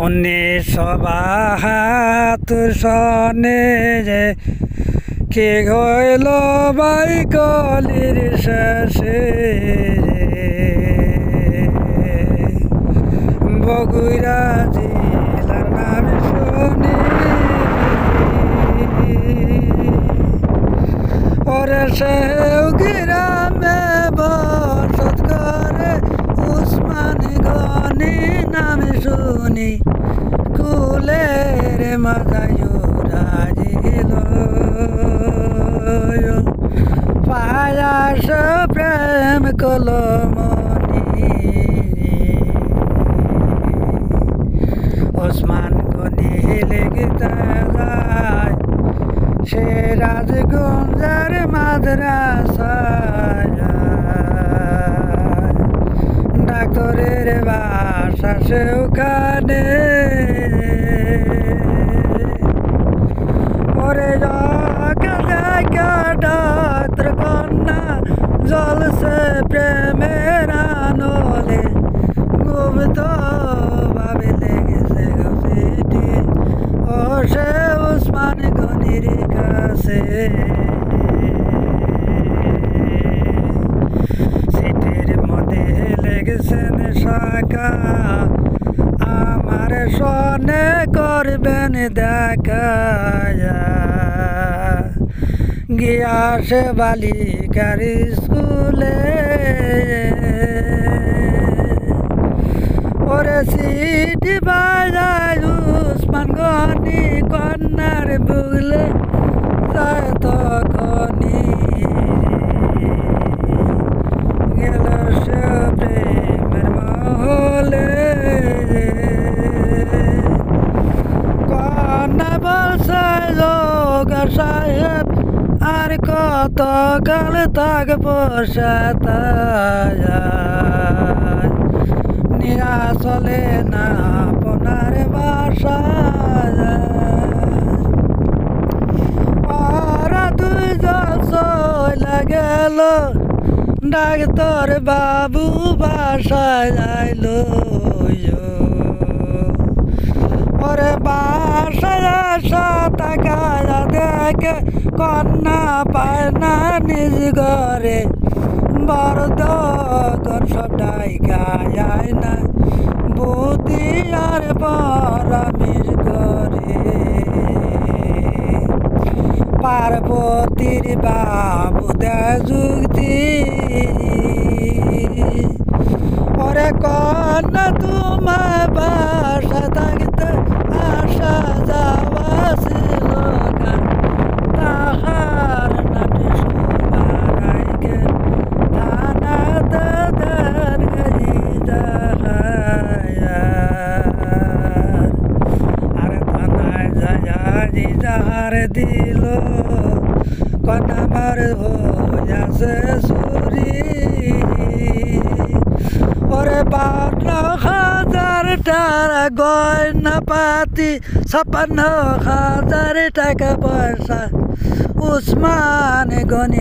1972 সনে কি হইল বাই কলির শেষে বগুড়া জেলার নাম শুনি ওরে সেও গ্রামে বসত করে উসমান গনি নাম শুনি কুলের মাজায়ুরাজিল পায়াস প্রেম কলমনি ওসমান গনি লিখতে যায় সে রাজগঞ্জের মাদ্রাসায় ডাক্তারের বাসা সেখানে ওরে ডাক্তার কন্যা জলসে প্রেমের আনলে গুপ্ত ভাবে লেগেছে গছিটি ও সে উসমান গনির কাছে সিটির মধ্যে লেগেছেন শাখা আমার সনে করবেন দেখা গিয়া সে বালিকার স্কুলে ওরে সিটি বাজায় উসমান গনি কন্যার বুগলে যায় তখনই গেল সে প্রেমের মহলে কন্যা বলছে যোগ সাহেব আর কত কাল থাকবো সাথে নিয়া চলে না আপনার বাসায় ওরা দুইজন চলে গেল ডাক্তার বাবু বাসায় আইল ওরে বাসায় আসা তাকায় দেখে কন্যা পায় না নিজ ঘরে বরদগণ সটাই গায় না বুদ্ধি আর পরামির করে পার্বতীর বাবু দেয় যুক্তি ওরে কন্যা তোমার বাসা থাকতে আসা যাওয়া ছিল তাহার নাটে সবাইকে থানাতে দেন গাজি আর থানায় যাই যাহার দিল কন্যা মার হইয়াছে চুরি ওরে 52,000 টাকা গয়না পাতি 56,000 টাকা পয়সা উসমান গনি